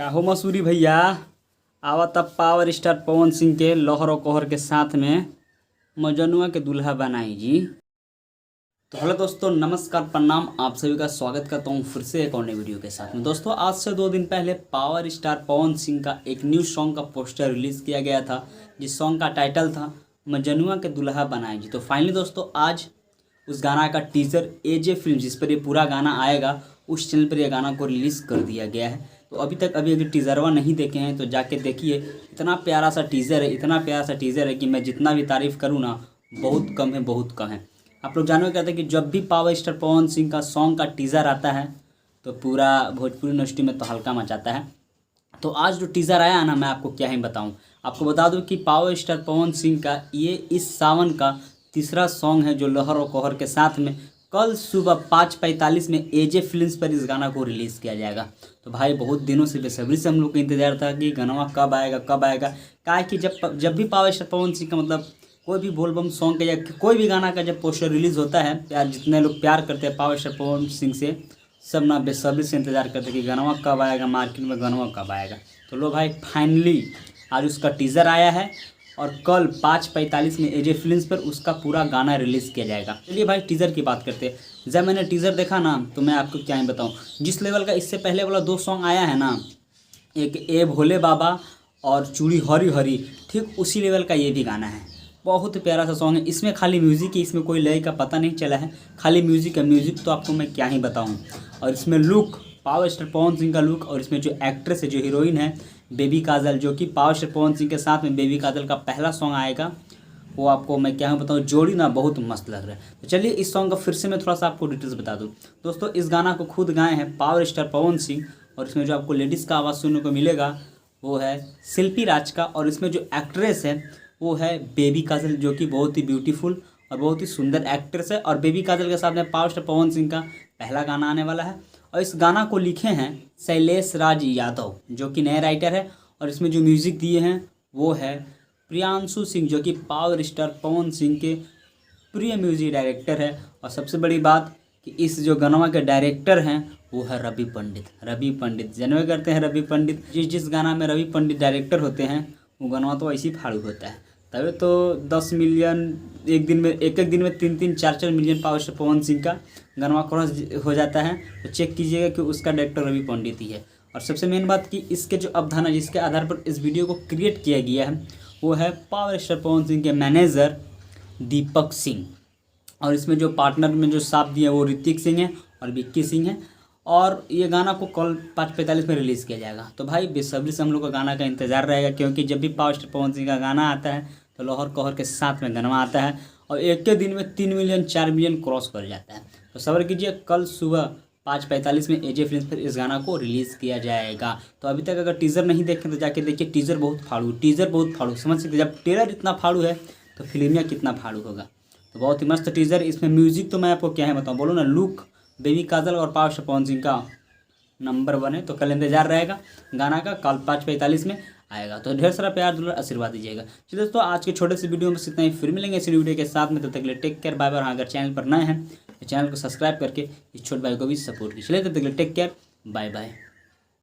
काहो मसूरी भैया आवत अब पावर स्टार पवन सिंह के लहर और कहर के साथ में मजनुआ के दूल्हा बनाई जी। तो हेलो दोस्तों, नमस्कार, प्रणाम, आप सभी का स्वागत करता हूँ फिर से एक और नई वीडियो के साथ में। दोस्तों आज से 2 दिन पहले पावर स्टार पवन सिंह का एक न्यू सॉन्ग का पोस्टर रिलीज़ किया गया था, जिस सॉन्ग का टाइटल था मजनुआ के दूल्हा बनाई जी। तो फाइनली दोस्तों आज उस गाना का टीज़र एजे फिल्म, जिस पर ये पूरा गाना आएगा, उस चैनल पर यह गाना को रिलीज़ कर दिया गया है। तो अभी अगर टीज़रवा नहीं देखे हैं तो जाके देखिए। इतना प्यारा सा टीज़र है, इतना प्यारा सा टीज़र है कि मैं जितना भी तारीफ़ करूँ ना बहुत कम है, बहुत कम है। आप लोग जानवे कहते हैं कि जब भी पावर स्टार पवन सिंह का सॉन्ग का टीज़र आता है तो पूरा भोजपुरी इंडस्ट्री में तो हल्का मचाता है। तो आज जो टीज़र आया है ना, मैं आपको क्या ही बताऊँ। आपको बता दूँ कि पावर स्टार पवन सिंह का ये इस सावन का तीसरा सॉन्ग है, जो लहर और कहर के साथ में कल सुबह 5:45 में एजे फिल्म्स पर इस गाना को रिलीज़ किया जाएगा। तो भाई बहुत दिनों से बेसब्री से हम लोग का इंतज़ार था कि गाना कब आएगा कब आएगा। क्या है कि जब भी पावर स्टार पवन सिंह का मतलब कोई भी बोलबम सॉन्ग का या कोई भी गाना का जब पोस्टर रिलीज़ होता है, प्यार जितने लोग प्यार करते हैं पावर स्टार पवन सिंह से, सब ना बेसब्री से इंतज़ार करते हैं कि गाना कब आएगा, मार्केट में गाना कब आएगा। तो लो भाई फाइनली आज उसका टीज़र आया है और कल 5:45 में एजे फिल्म्स पर उसका पूरा गाना रिलीज़ किया जाएगा। चलिए भाई टीज़र की बात करते हैं। जब मैंने टीज़र देखा ना तो मैं आपको क्या ही बताऊं, जिस लेवल का इससे पहले वाला 2 सॉन्ग आया है ना, एक ए भोले बाबा और चूड़ी हरी हरी, ठीक उसी लेवल का ये भी गाना है। बहुत प्यारा सा सॉन्ग है। इसमें खाली म्यूज़िक ही, इसमें कोई लय का पता नहीं चला है, खाली म्यूज़िक है। म्यूज़िक तो आपको मैं क्या ही बताऊँ। और इसमें look power star Pawan Singh का लुक, और इसमें जो एक्ट्रेस है, जो हीरोइन है बेबी काजल, जो कि पावर स्टार पवन सिंह के साथ में बेबी काजल का पहला सॉन्ग आएगा, वो आपको मैं क्या बताऊँ, जोड़ी ना बहुत मस्त लग रहा है। तो चलिए इस सॉन्ग का फिर से मैं थोड़ा सा आपको डिटेल्स बता दूँ। दोस्तों इस गाना को खुद गाए हैं पावर स्टार पवन सिंह, और इसमें जो आपको लेडीज़ का आवाज़ सुनने को मिलेगा वो है शिल्पी राज का, और इसमें जो एक्ट्रेस है वो है बेबी काजल, जो कि बहुत ही ब्यूटीफुल और बहुत ही सुंदर एक्ट्रेस है। और बेबी काजल के साथ में पावर स्टार पवन सिंह का पहला गाना आने वाला है। और इस गाना को लिखे हैं शैलेश राज यादव, जो कि नए राइटर है। और इसमें जो म्यूज़िक दिए हैं वो है प्रियांशु सिंह, जो कि पावर स्टार पवन सिंह के प्रिय म्यूजिक डायरेक्टर है। और सबसे बड़ी बात कि इस जो गाना के डायरेक्टर हैं वो है रवि पंडित जानवे करते हैं रवि पंडित। जिस गाना में रवि पंडित डायरेक्टर होते हैं वो गाना तो ऐसी फाड़ू होता है। तभी तो 10 मिलियन एक दिन में, एक दिन में 3-3 4-4 million power star Pawan Singh का गाना क्रॉस हो जाता है। तो चेक कीजिएगा कि उसका डायरेक्टर रवि पंडित ही है। और सबसे मेन बात कि इसके जो अवधारणा जिसके आधार पर इस वीडियो को क्रिएट किया गया है वो है पावर स्टार पवन सिंह के मैनेजर दीपक सिंह। और इसमें जो पार्टनर में जो साथ दिए वो ऋतिक सिंह है और विक्की सिंह है। और ये गाना को कल 5:45 में रिलीज़ किया जाएगा। तो भाई बेसब्री से हम लोग का गाना का इंतज़ार रहेगा, क्योंकि जब भी पावर स्टार पवन सिंह का गाना आता है तो लहर कहर के साथ में गाना आता है, और एक के दिन में 3 मिलियन 4 मिलियन क्रॉस कर जाता है। तो सब्र कीजिए, कल सुबह 5:45 में एजे फिल्म्स पर इस गाना को रिलीज़ किया जाएगा। तो अभी तक अगर टीज़र नहीं देखें तो जाके देखिए। टीज़र बहुत फाड़ू, समझ सकते। जब ट्रेलर इतना फाड़ू है तो फिल्मिया कितना फाड़ू होगा। तो बहुत ही मस्त टीज़र। इसमें म्यूज़िक तो मैं आपको क्या है बताऊँ, बोलो ना, लुक बेबी काजल और पावर स्टार पवन सिंह का नंबर 1 है। तो कल इंतजार रहेगा गाना का, कल 5:45 में आएगा। तो ढेर सारा प्यार दुलार आशीर्वाद दीजिएगा। चलिए दोस्तों आज के छोटे से वीडियो में बस इतना ही, फिर मिलेंगे इसी वीडियो के साथ में। तब तक के लिए टेक केयर, बाय बाय। अगर चैनल पर नए हैं तो चैनल को सब्सक्राइब करके इस छोटे भाई को भी सपोर्ट कीजिए। चलिए तब तक के लिए टेक केयर, बाय बाय।